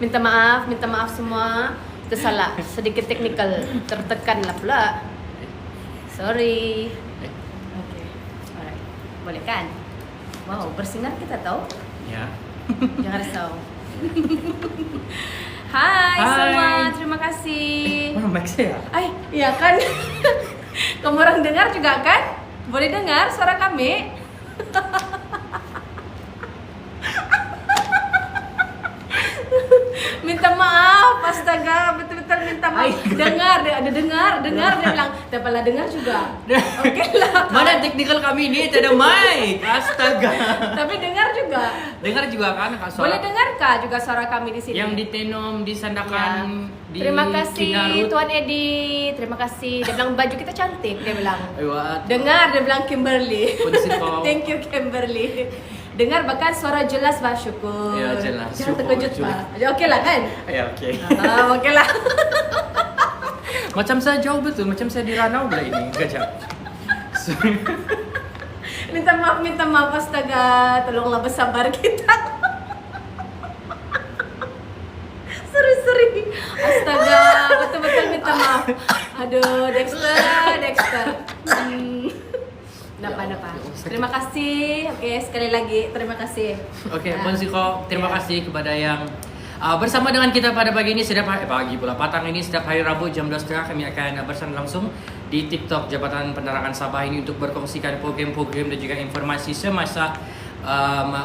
Minta maaf semua. Tersalah, sedikit teknikal, tertekan lah pula. Sorry. Okay, alright. Boleh kan? Wow, bersinar kita tahu. Ya. Jangan risau. Hai semua, terima kasih. Mana mic saya? Iya kan? Kamu orang dengar juga kan? Boleh dengar suara kami? Minta maaf, astaga, betul-betul minta maaf. Dengar, dia dengar, dia bilang, dapalah dengar juga. Oke lah. Mana teknikal kami ini tidak ada mic. Astaga. Tapi dengar juga. Dengar juga kan Kak suara? Boleh dengar kah juga suara kami di sini? Yang ditenom, disandakan di Terima kasih Kinarut. Tuan Edi. Terima kasih. Dia bilang baju kita cantik, dia bilang. What? Dengar, dia bilang Kimberly. Prinsipal. Thank you Kimberly. Dengar bahkan suara jelas, Pak. Syukur. Ya, jelas. Jangan Syukur, terkejut, syukur. Pak. Ya, okey lah kan? Ya oke. Okey lah. Macam saya jauh betul, macam saya di Ranau pula ini. Kejap. Minta maaf, astaga. Tolonglah bersabar kita. Sorry. Astaga, betul-betul minta maaf. Aduh, Dexter. Napa. Terima kasih. Oke, sekali lagi terima kasih. Oke, Bonsiko, terima kasih kepada yang bersama dengan kita pada pagi ini. Petang ini setiap hari Rabu jam 12.30 kami akan bersama langsung di TikTok Jabatan Penerangan Sabah ini untuk berkongsikan program-program dan juga informasi semasa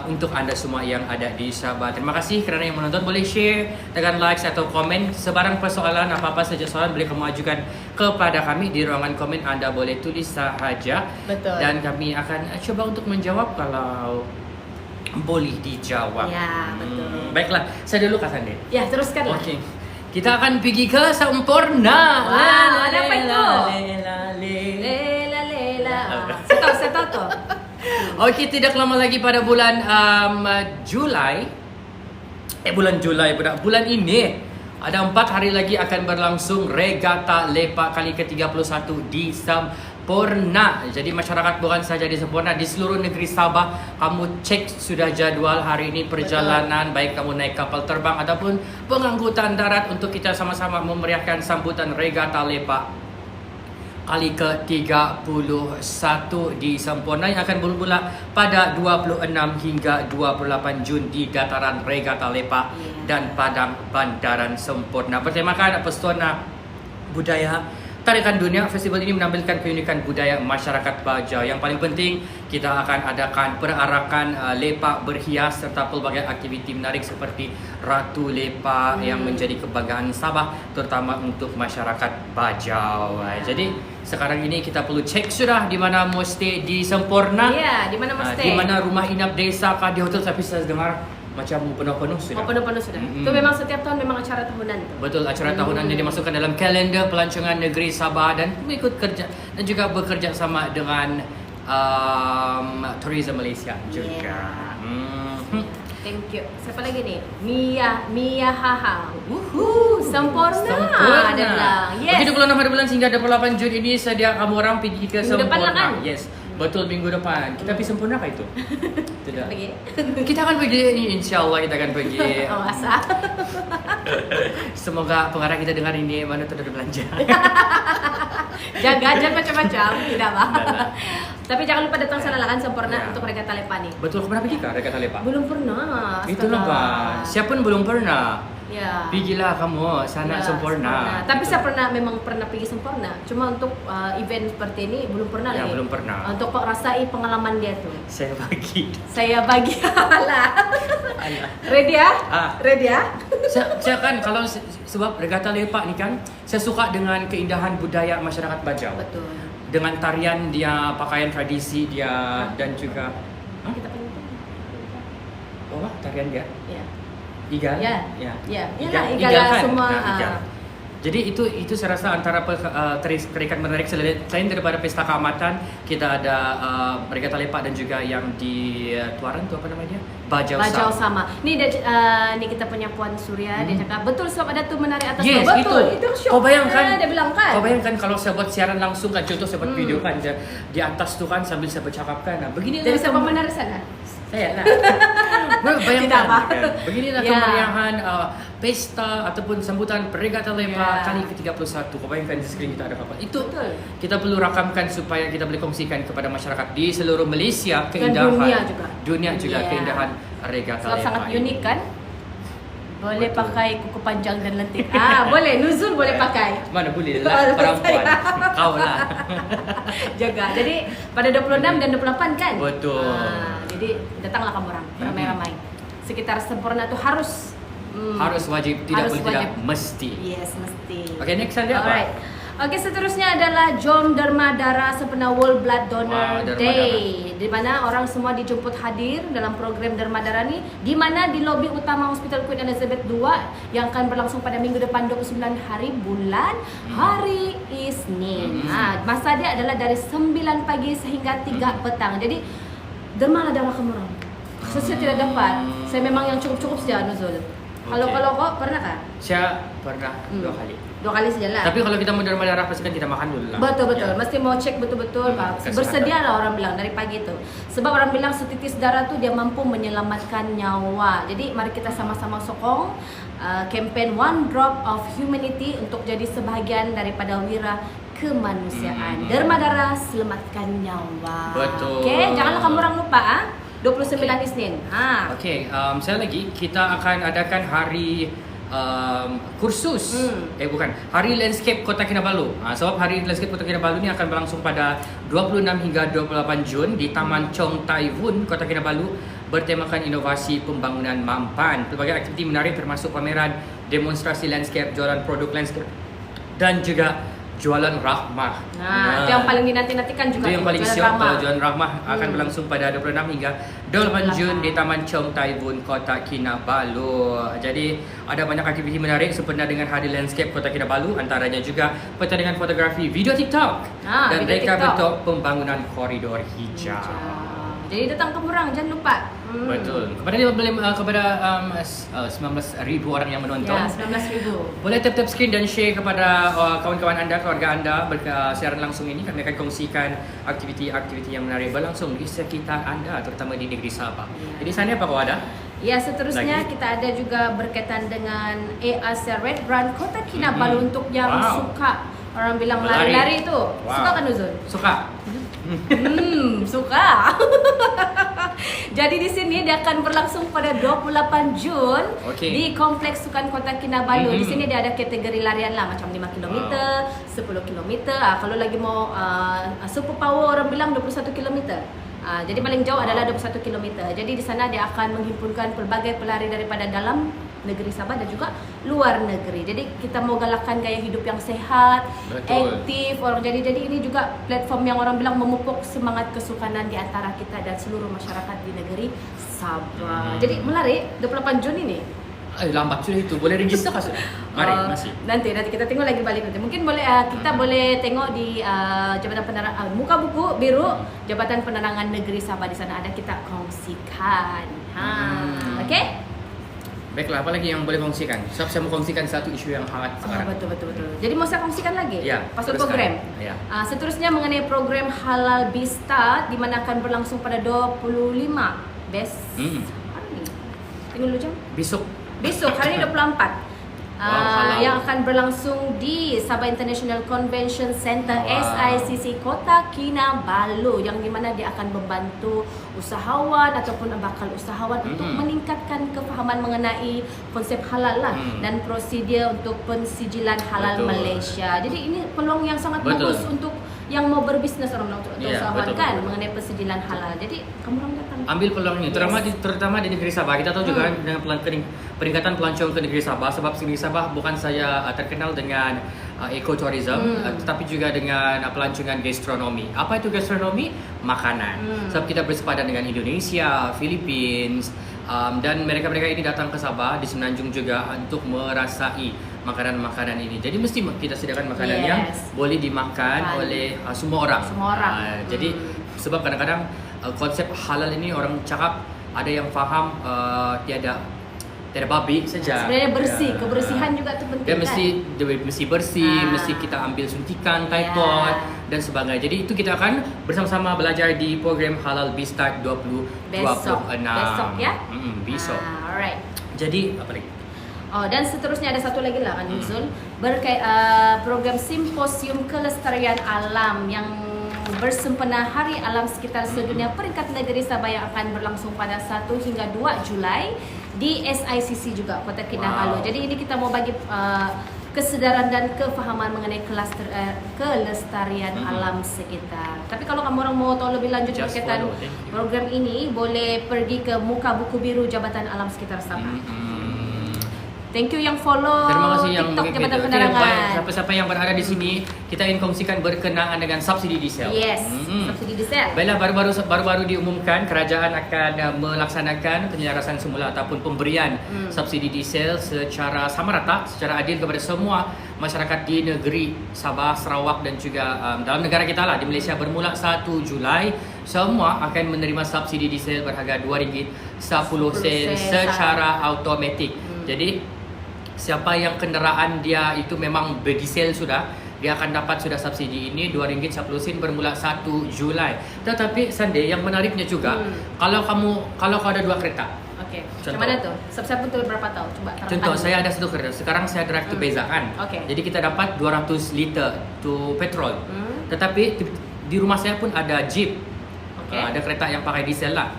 untuk anda semua yang ada di Sabah. Terima kasih kerana yang menonton. Boleh share, tekan like atau komen sebarang persoalan, apa-apa saja soalan boleh kamu ajukan kepada kami di ruangan komen. Anda boleh tulis sahaja. Betul. Dan kami akan coba untuk menjawab kalau boleh dijawab. Ya, betul. Baiklah, saya dulu Kak Sandi. Ya, teruskanlah. Okey. Kita akan pergi ke Sempurna. Wah, ada apa itu? Lela. Lela. Saya tahu tu. Okey, tidak lama lagi pada bulan Julai. Bulan Julai pula. Bulan ini ada 4 hari lagi akan berlangsung Regata Lepak kali ke-31 di Sempurna. Jadi masyarakat bukan saja di Sempurna, di seluruh negeri Sabah, kamu cek sudah jadual hari ini perjalanan. Baik kamu naik kapal terbang ataupun pengangkutan darat untuk kita sama-sama memeriahkan sambutan Regata Lepak kali ke-31 di Sempurna yang akan bermula pada 26 hingga 28 Jun di dataran Regata Lepak dan Padang Bandaran Sempurna. Bertemakan pesona budaya tarikan dunia, festival ini menampilkan keunikan budaya masyarakat Bajau. Yang paling penting, kita akan adakan perarakan lepak berhias serta pelbagai aktiviti menarik seperti Ratu Lepak yang menjadi kebanggaan Sabah, terutama untuk masyarakat Bajau. Jadi sekarang ini kita perlu cek sudah di mana mau stay di Sempurna. Ya, di mana mau stay? Di mana rumah inap desa kah, di hotel, tapi saya dengar macam penuh-penuh sudah. Oh, penuh-penuh sudah. Itu memang setiap tahun memang acara tahunan tu. Betul, acara tahunan yang dimasukkan dalam kalender pelancongan negeri Sabah dan mengikut kerja dan juga bekerja sama dengan Tourism Malaysia juga. Thank you. Siapa lagi ni? Mia Haha. Sempurna. Ada bilang. Yes. Bagi 26 hari bulan hingga 28 Jun ini sedia kamu orang pergi ke Minggu depan lah Sempurna. kan? Yes. Betul, minggu depan. Kita pergi Sempurna kah itu? Tidak. Pergi. Kita akan pergi, insyaAllah kita akan pergi. Oh, asa. Semoga pengarah kita dengar ini, mana tu ada belanja. Jaga jangan macam-macam, tidak bah. Dah. Tapi jangan lupa datang sana lah kan Sempurna Ya. untuk Regata Lepak ni. Betul, kau pernah pergi kah Regata Lepak? Belum pernah. Itulah astaga. Pak. Siapa pun belum pernah. Ya. Pergilah kamu sana Ya, Sempurna. Tapi saya memang pernah pergi Sempurna. Cuma untuk event seperti ini belum pernah Ya, lagi. belum pernah. Untuk rasai pengalaman dia tu. Saya bagi. Saya bagi lah. Alah. Ready ya? Ready ya? Saya kan kalau sebab Regata Lepak ni kan, saya suka dengan keindahan budaya masyarakat Bajau. Betul. Dengan tarian dia, pakaian tradisi dia dan juga Kita pengen oh, tarian dia. Ya. Igal? Ya. Ya. Ya. Igal, Yalah, igal igal kan? semua. Nah, igal. Jadi itu saya rasa antara terikat menarik selain daripada pesta keamatan, kita ada Regata Lepak dan juga yang di Tuaran tu apa nama dia? Bajau sama. Ni kita punya Puan Surya dia cakap betul sebab ada tu menari atas Yes, betul. Itu syok. Kau bayangkan, dia bilang kan. Kau bayangkan kalau saya buat siaran langsung kan, contoh saya buat video kan di atas tu kan sambil saya bercakap kan. Begini Jadi siapa menari sana? Saya lah. Bayangkan, Tidak apa. beginilah Ya. kemeriahan pesta ataupun sambutan Regata Lepa Ya. kali ke-31. Kau bayangkan di skrin kita ada apa? Itu Betul. kita perlu rakamkan supaya kita boleh kongsikan kepada masyarakat di seluruh Malaysia Dan keindahan dunia juga. Ya. keindahan Regata Sebab Lepa. sangat ini. unik kan? Boleh Betul. pakai kuku panjang dan lentik. Boleh. Nuzul boleh pakai. Mana boleh Oh, lah perempuan. saya. Kau lah. Jaga. Jadi pada 26 dan 28 kan? Betul. Jadi datanglah kamu orang ramai-ramai. Sekitar sempurna tuh harus Harus wajib, tidak harus boleh tidak wajib. mesti. Yes, mesti. Okay, next ada apa? Alright. Oke, seterusnya adalah Jom Derma Darah sempena World Blood Donor Wow, Derma Day, di mana orang semua dijemput hadir dalam program Derma Darah ini, di mana di lobi utama Hospital Queen Elizabeth II yang akan berlangsung pada minggu depan 29 hari bulan hari Isnin. Masa dia adalah dari 9 pagi sehingga 3 petang. Jadi dermalah darah kamu orang. Saya tidak dapat. Saya memang yang cukup-cukup saja, Nuzul. Kalau Okay. kok pernah kan? Saya pernah 2 kali. 2 kali sajalah. Tapi kalau kita mau derma darah pastikan kita makan dulu lah. Betul, Ya. mesti mau cek betul-betul. Kesehatan. Bersedialah orang bilang dari pagi itu. Sebab orang bilang setitis darah tuh dia mampu menyelamatkan nyawa. Jadi mari kita sama-sama sokong campaign One Drop of Humanity untuk jadi sebahagian daripada wira kemanusiaan. Derma darah selamatkan nyawa. Betul. Oke, janganlah kamu orang lupa 29 Isnin. Okey, saya lagi kita akan adakan hari kursus. Bukan, Hari Landscape Kota Kinabalu. Sebab Hari Landscape Kota Kinabalu ni akan berlangsung pada 26 hingga 28 Jun di Taman Chong Tai Vun, Kota Kinabalu, bertemakan inovasi pembangunan mampan. Pelbagai aktiviti menarik termasuk pameran, demonstrasi landscape, jualan produk landscape dan juga jualan rahmah. Itu yang paling dinanti-nantikan juga. Itu yang paling jualan siap ramah. kalau jualan rahmah akan berlangsung pada 26 hingga 28 Jun di Taman Chong Tai Vun, Kota Kinabalu. Jadi ada banyak aktiviti menarik sempena dengan Hari Landscape Kota Kinabalu, antaranya juga pertandingan fotografi, video TikTok dan video reka TikTok. bentuk pembangunan koridor hijau. Jadi datang ke Murang, jangan lupa. Betul. Kepada 19,000 orang yang menonton. Ya, 19,000. Boleh tap-tap screen dan share kepada kawan-kawan anda, keluarga anda siaran langsung ini. Kami akan kongsikan aktiviti-aktiviti yang menarik berlangsung di sekitar anda, terutama di negeri Sabah. Jadi sana apa kau ada? Ya, seterusnya Lagi? kita ada juga berkaitan dengan AAC Red Run Kota Kinabalu untuk yang Wow. suka. Orang bilang Berlari. lari-lari itu. Wow. Suka kan Uzun? Suka. Suka. Jadi di sini dia akan berlangsung pada 28 Jun Okey. di Kompleks Sukan Kota Kinabalu. Di sini dia ada kategori larian lah macam 5 km, 10 km. Kalau lagi mau super power orang bilang 21 km. Jadi paling jauh adalah 21 km. Jadi di sana dia akan menghimpunkan pelbagai pelari daripada dalam negeri Sabah dan juga luar negeri. Jadi kita mau galakkan gaya hidup yang sehat, Betul. aktif orang. Jadi ini juga platform yang orang bilang memupuk semangat kesukanan di antara kita dan seluruh masyarakat di negeri Sabah. Jadi melari 28 Jun ini. Lambat sudah itu. Boleh register kah sudah? Mari, masih. Nanti kita tengok lagi balik nanti. Mungkin boleh kita boleh tengok di Jabatan Penerangan muka buku biru Jabatan Penerangan Negeri Sabah, di sana ada kita kongsikan. Okey? Baiklah, apa lagi yang boleh kongsikan? Sebab saya mau kongsikan satu isu yang hangat sekarang. Betul. Jadi mau saya kongsikan lagi Ya, pasal teruskan. program. Ya. Seterusnya mengenai program Halal Bista di mana akan berlangsung pada 25 hari. Tengok dulu jam. Besok hari ini 24. Halal. Yang akan berlangsung di Sabah International Convention Center SICC Kota Kinabalu, yang di mana dia akan membantu usahawan ataupun bakal usahawan untuk meningkatkan kefahaman mengenai konsep halal lah dan prosedur untuk pensijilan halal Betul. Malaysia. Jadi ini peluang yang sangat Betul. bagus untuk yang mau berbisnes orang bilang untuk Ya, usahawan betul, kan betul. mengenai pensijilan halal. Jadi kamu orang datang. Ambil peluang ini, terutama di negeri Sabah. Kita tahu juga dengan peningkatan pelancong ke negeri Sabah, sebab negeri Sabah bukan saja terkenal dengan ekoturism, tetapi juga dengan pelancongan gastronomi. Apa itu gastronomi? Makanan. Sebab kita bersepadan dengan Indonesia, Philippines, dan mereka-mereka ini datang ke Sabah di Semenanjung juga untuk merasai makanan-makanan ini. Jadi mesti kita sediakan makanan yang boleh dimakan oleh semua orang. Jadi sebab kadang-kadang konsep halal ini orang cakap ada yang faham tiada tiada babi saja. Sebenarnya bersih, Ya. kebersihan juga tu penting Dia mesti bersih, Ah. mesti kita ambil suntikan typhoid dan sebagainya. Jadi itu kita akan bersama-sama belajar di program Halal B-Start 2026. Besok ya. Besok. Alright. Jadi apa lagi? Oh, dan seterusnya ada satu lagi lah kan Yuzul, program simposium kelestarian alam yang bersempena Hari Alam Sekitar Sedunia peringkat negeri Sabah yang akan berlangsung pada 1 hingga 2 Julai di SICC juga Kota Kinabalu. Jadi ini kita mau bagi kesedaran dan kefahaman mengenai kelestarian alam sekitar. Tapi kalau kamu orang mau tahu lebih lanjut Just berkaitan follow, thank you. program ini, boleh pergi ke muka buku biru Jabatan Alam Sekitar Sabah. Thank you yang follow Terima kasih yang TikTok mengikuti. Jabatan Okey, Penerangan. baik. Siapa-siapa yang berada di sini, kita ingin kongsikan berkenaan dengan subsidi diesel. Yes, subsidi diesel. Baiklah, baru-baru diumumkan kerajaan akan melaksanakan penyelarasan semula ataupun pemberian subsidi diesel secara sama rata, secara adil kepada semua masyarakat di negeri Sabah, Sarawak dan juga dalam negara kita lah di Malaysia bermula 1 Julai. Semua akan menerima subsidi diesel berharga RM2.10 secara automatik. Jadi siapa yang kenderaan dia itu memang berdiesel sudah, dia akan dapat sudah subsidi ini RM2.10 bermula 1 Julai. Tetapi Sunday yang menariknya juga, kalau kau ada 2 kereta. Okey. Contoh. Macam mana tu? Siapa tu berapa tahu? Coba terangkan. Contoh, saya ada 1 kereta. Sekarang saya drive to Beza kan. Okey. Jadi kita dapat 200 liter to petrol. Tetapi di rumah saya pun ada Jeep. Okey. Ada kereta yang pakai diesel lah.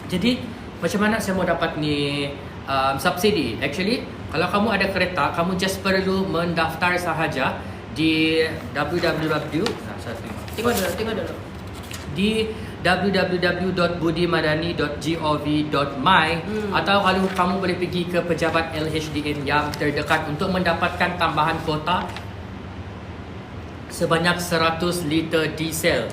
Jadi macam mana saya mau dapat ni subsidi? Actually, kalau kamu ada kereta, kamu just perlu mendaftar sahaja di Tengok dulu. di www.budimadani.gov.my atau kalau kamu boleh pergi ke pejabat LHDN yang terdekat untuk mendapatkan tambahan kuota sebanyak 100 liter diesel.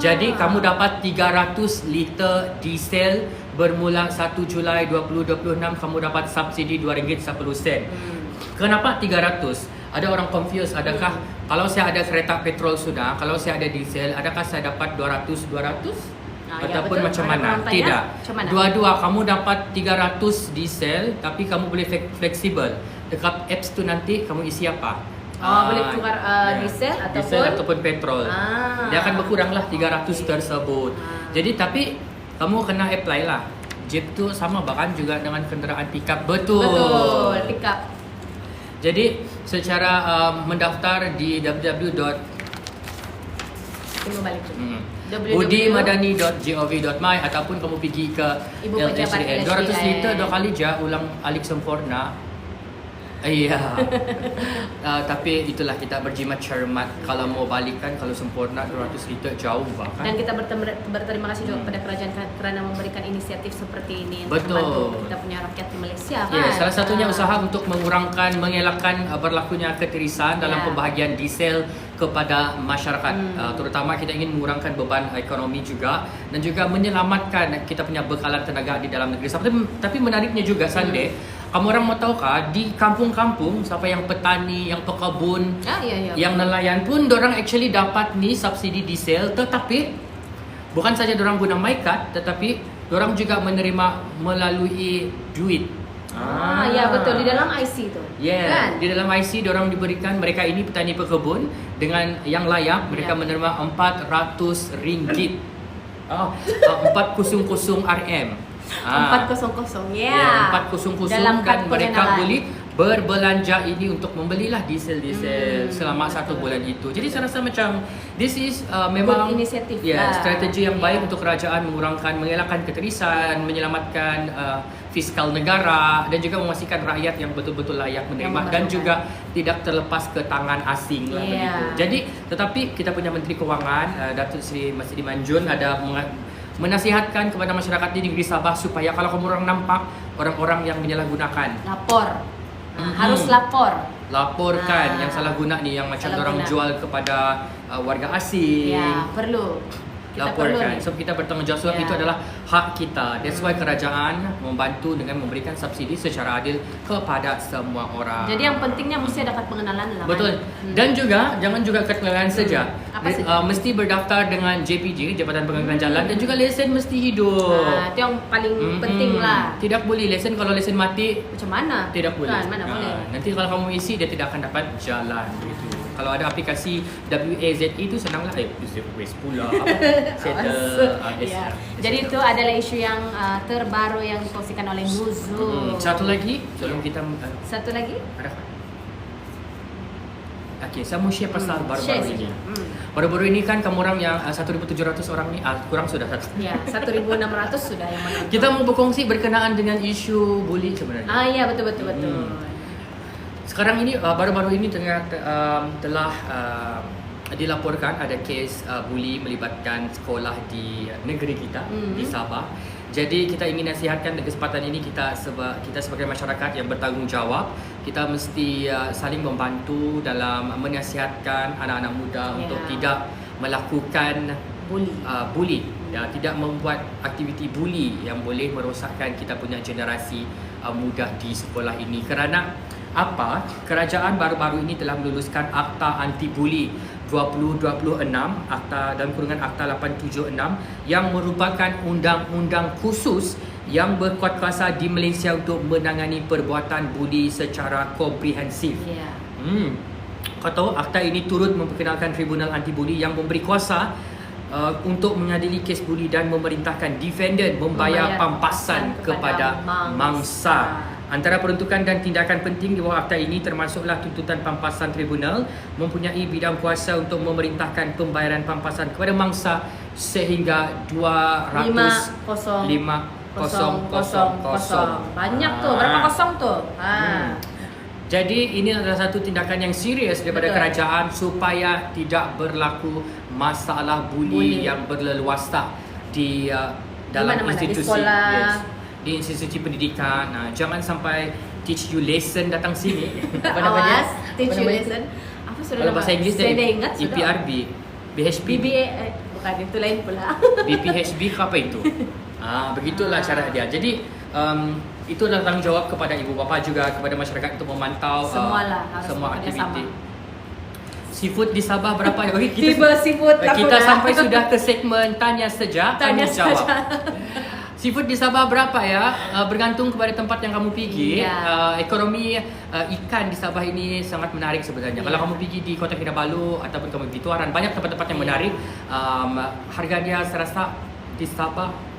Jadi kamu dapat 300 liter diesel bermula 1 Julai 2026, kamu dapat subsidi RM2.10. Kenapa 300? Ada orang confused, adakah kalau saya ada kereta petrol sudah, kalau saya ada diesel, adakah saya dapat 200? Ya, Ataupun betul. macam Ada mana? orang tanya, Tidak. macam mana? Dua-dua kamu dapat 300 diesel, tapi kamu boleh fleksibel. Dekat apps tu nanti kamu isi apa? Boleh tukar diesel ataupun petrol. Dia akan berkurang lah 300 tersebut. Jadi tapi kamu kena apply lah. Jeep tu sama bahkan juga dengan kenderaan pickup. Betul, pick up. Jadi secara mendaftar di Tunggu balik tu. budimadani.gov.my ataupun kamu pergi ke Ibu pejabat LHDN. 200 liter 2 kali je ulang alik sempurna. Iya. Tapi itulah kita berjimat cermat. Kalau mau balikkan, kalau sempurna 200 liter jauh bahkan. Dan kita berterima kasih juga kepada kerajaan kerana memberikan inisiatif seperti ini untuk Betul. membantu kita punya rakyat di Malaysia kan. Ya, salah satunya usaha untuk mengelakkan berlakunya ketirisan dalam pembahagian diesel kepada masyarakat. Terutama kita ingin mengurangkan beban ekonomi juga dan juga menyelamatkan kita punya bekalan tenaga di dalam negeri. Tapi menariknya juga Sunday, kamu orang mau tahu kah di kampung-kampung siapa yang petani, yang pekebun, yang nelayan pun dorang actually dapat ni subsidi diesel, tetapi bukan saja dorang guna MyCard, tetapi dorang juga menerima melalui duit. Ya betul, di dalam IC tu. Kan? Di dalam IC dorang diberikan, mereka ini petani pekebun dengan yang layak, mereka menerima RM400. 400 RM. 400 400 dalam dan kad mereka pengenalan. boleh berbelanja ini untuk membelilah diesel selama 1 bulan itu. Jadi saya rasa macam this is memang good inisiatif strategi yang baik untuk kerajaan mengelakkan ketirisan, menyelamatkan fiskal negara dan juga memastikan rakyat yang betul-betul layak menerima dan juga tidak terlepas ke tangan asing lah begitu. Jadi tetapi kita punya Menteri Kewangan Datuk Seri Masidi Manjun ada menasihatkan kepada masyarakat di negeri Sabah supaya kalau kamu orang nampak orang-orang yang menyalahgunakan, lapor. Harus laporkan yang salah guna ni, yang macam orang jual kepada warga asing. Ya, perlu. laporkan. So kita bertanggungjawab sebab Ya. itu adalah hak kita. That's why kerajaan membantu dengan memberikan subsidi secara adil kepada semua orang. Jadi yang pentingnya mesti dapat pengenalan lah. Betul. kan? Dan juga jangan juga kenalan saja. Apa saja? Mesti berdaftar dengan JPJ, Jabatan Pengenalan Jalan, dan juga lesen mesti hidup. Itu yang paling penting lah. Tidak boleh lesen kalau lesen mati. Macam mana? Tidak boleh. Kan, mana boleh. Nanti kalau kamu isi dia tidak akan dapat jalan begitu. Kalau ada aplikasi WAZE itu senanglah Waze pula Ya. Jadi itu adalah isu yang terbaru yang dikongsikan oleh Nuzul. Satu lagi sebelum kita Satu lagi? ada. Okey, saya mau share pasal Share baru-baru sikit. ini. Baru-baru ini kan kamu orang yang 1,700 orang ni kurang sudah satu. Ya, 1.600 sudah yang menonton. Kita mau berkongsi berkenaan dengan isu bully sebenarnya. Ya, betul. Sekarang ini baru-baru ini telah dilaporkan ada kes bully melibatkan sekolah di negeri kita di Sabah. Jadi kita ingin nasihatkan di kesempatan ini kita sebagai masyarakat yang bertanggungjawab, kita mesti saling membantu dalam menasihatkan anak-anak muda untuk tidak melakukan bully ya, tidak membuat aktiviti bully yang boleh merosakkan kita punya generasi muda di sekolah ini. Kerana apa? Kerajaan baru-baru ini telah meluluskan Akta Anti Bully 2026, Akta dalam kurungan Akta 876 yang merupakan undang-undang khusus yang berkuat kuasa di Malaysia untuk menangani perbuatan bully secara komprehensif. Ya. Kau tahu akta ini turut memperkenalkan Tribunal Anti Bully yang memberi kuasa untuk mengadili kes bully dan memerintahkan defendant membayar pampasan kepada mangsa. Antara peruntukan dan tindakan penting di bawah akta ini termasuklah tuntutan pampasan tribunal mempunyai bidang kuasa untuk memerintahkan pembayaran pampasan kepada mangsa sehingga 200,000. Banyak tuh, berapa kosong tuh? Jadi ini adalah satu tindakan yang serius daripada kerajaan supaya tidak berlaku masalah bully yang berleluasa di dalam Di mana-mana, di institusi, sekolah. di institusi pendidikan. Jangan sampai teach you lesson datang sini. Awas, teach you lesson. Apa sudah Kalau bahasa Inggeris saya dari dah ingat sudah. EPRB, BHP, BBA bukan itu lain pula. BPHB ke apa itu? Begitulah cara dia. Jadi itu adalah tanggungjawab kepada ibu bapa juga kepada masyarakat untuk memantau Semualah harus semua bekerjasama. aktiviti. Seafood di Sabah berapa? Okay, Tiba seafood tak kita pernah. sampai sudah ke segmen tanya saja, Tanya jawab. saja. Seafood di Sabah berapa ya? Bergantung kepada tempat yang kamu pergi. Ekonomi ikan di Sabah ini sangat menarik sebenarnya. Kalau kamu pergi di Kota Kinabalu ataupun kamu pergi Tuaran, banyak tempat-tempat yang menarik. Harga dia saya rasa di Sabah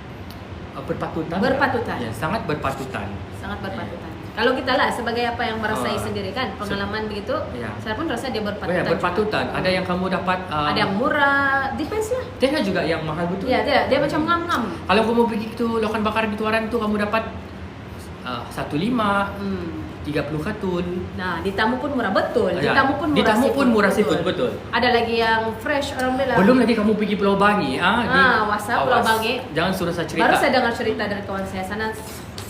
berpatutan. Berpatutan. Ya, sangat berpatutan. Sangat berpatutan. Kalau kita lah sebagai apa yang merasai sendiri kan pengalaman begitu, Ya. saya pun rasa dia berpatutan. Ya, berpatutan. juga. Ada yang kamu dapat Ada yang murah, depends lah. ada juga yang mahal betul. Ya, dia macam ngam-ngam. Kalau kamu pergi tu lokan bakar di Tuaran tu kamu dapat 1.5, 30 katun. Nah, di tamu pun murah betul. Di Ya, tamu pun murah. di tamu pun murah betul. seafood, betul. Ada lagi yang fresh orang bilang. Belum lagi kamu pergi Pulau Bangi, WhatsApp Pulau Bangi. Jangan suruh saya cerita. Baru saya dengar cerita dari kawan saya sana,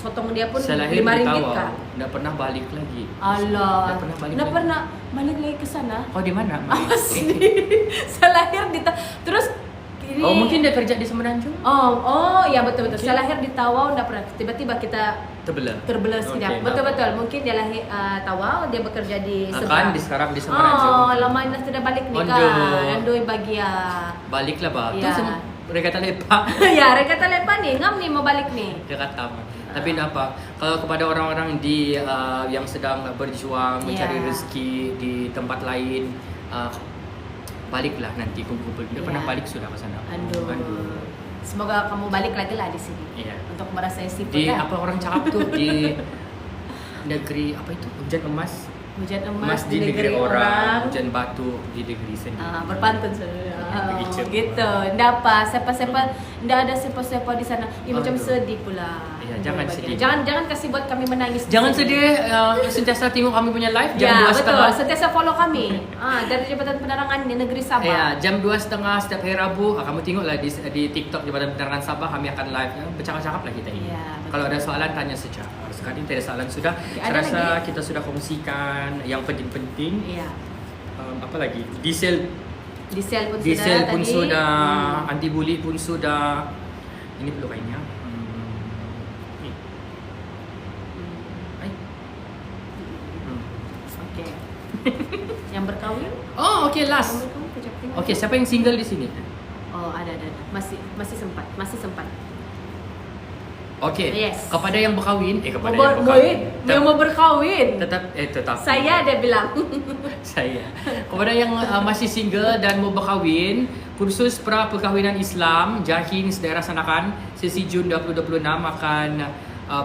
sotong dia pun Saya lahir di RM5 Tawau, kah? tidak pernah balik lagi. Allah. Dah pernah balik Dah lagi. pernah balik lagi ke sana. Oh di mana? Asli. Saya lahir di terus ini. Oh mungkin dia kerja di Semenanjung. Oh, ya betul. Mungkin. Saya lahir di Tawau, enggak pernah. Tiba-tiba kita terbelah sekejap. Okay, Betul. Mungkin dia lahir Tawau, dia bekerja di Kan sekarang di Semenanjung. lama dah sudah balik ni Ondo. kan. Andoi bagia. Baliklah bah. Ya. Tu mereka kata lepak. Ya, mereka kata lepas ni, ngam ni mau balik ni. Dia kata tapi apa? Kalau kepada orang-orang di yang sedang berjuang mencari rezeki di tempat lain, baliklah nanti kumpul-kumpul. Dia pernah balik sudah ke sana. Aduh. Semoga kamu balik lagi lah di sini. Iya. Untuk merasai seafood Di kan. apa orang cakap tuh di negeri apa itu? Hujan emas. Hujan Emas di negeri orang, hujan batu di negeri sendiri. Berpantun saudara. Begitu. Gitu. Ndak apa, siapa-siapa ndak ada siapa-siapa di sana. Macam sedih pula. Ya, jangan sedih. Jangan kasih buat kami menangis. di Jangan sini. sedih, sentiasa tengok kami punya live jam Ya, 2.30. betul. Sentiasa follow kami. Dari Jabatan Penerangan di Negeri Sabah. Ya, jam 2.30 setiap hari Rabu. Kamu tengoklah di TikTok Jabatan Penerangan Sabah, kami akan live. Bercakap-cakap lah kita ini. Ya, betul. Kalau ada soalan tanya saja. Sekarang tidak ada soalan sudah. Ya, Saya ada rasa lagi? kita sudah kongsikan yang penting-penting. Iya. Apa lagi? Diesel Diesel pun Diesel sudah pun tadi. sudah, anti bully pun sudah. Ini perlu kainnya. Ni. Ay. Okey. Yang berkahwin? Oh, okay, last. Yang berkahwin kejap tengok. Okay, siapa yang single di sini? Oh, ada. Masih sempat. Okay. Yes. Kepada yang berkahwin, kepada Mau yang berkahwin. yang mau berkahwin. Tetap. Saya dia bilang. Saya. Kepada yang masih single dan mau berkahwin, kursus pra perkahwinan Islam Jahin Daerah Sanakan sesi Jun 2026 akan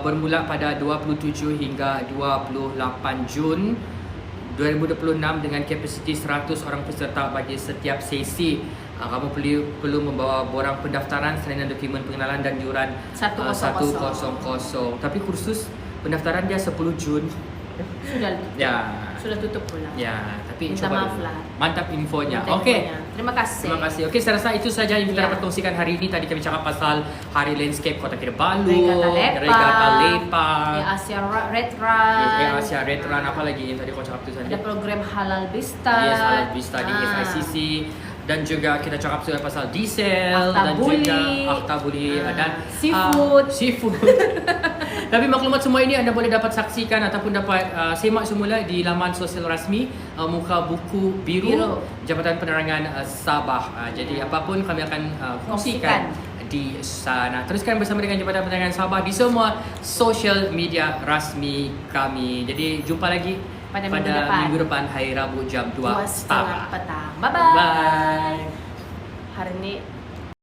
bermula pada 27 hingga 28 Jun 2026 dengan kapasiti 100 orang peserta bagi setiap sesi. Kamu perlu membawa borang pendaftaran salinan dokumen pengenalan dan yuran 100. 100. Tapi kursus pendaftaran dia 10 Jun. Sudah tutup pula. Ya, tapi Minta coba maaf dulu. lah. Mantap infonya. Minta Okey. infonya. Terima kasih. Terima kasih. Okey, saya rasa itu saja yang kita Ya. dapat kongsikan hari ini. Tadi kami cakap pasal Hari Landscape Kota Kinabalu, Regata Lepa. Lepa. Asia Red Run. Asia Red Run, apa lagi yang tadi kau cakap tu tadi? Ada program Halal Vista. Yes, Halal Vista di FICC. Dan juga kita cakap juga pasal diesel Akta dan Bully. juga Akta Bully dan Seafood. Tapi maklumat semua ini anda boleh dapat saksikan ataupun dapat semak semula di laman sosial rasmi Muka Buku Biru Jabatan Penerangan Sabah. Jadi apapun kami akan kongsikan di sana. Teruskan bersama dengan Jabatan Penerangan Sabah di semua social media rasmi kami. Jadi jumpa lagi pada minggu depan hari Rabu jam 2.30 petang. Bye-bye. Bye. Hari ini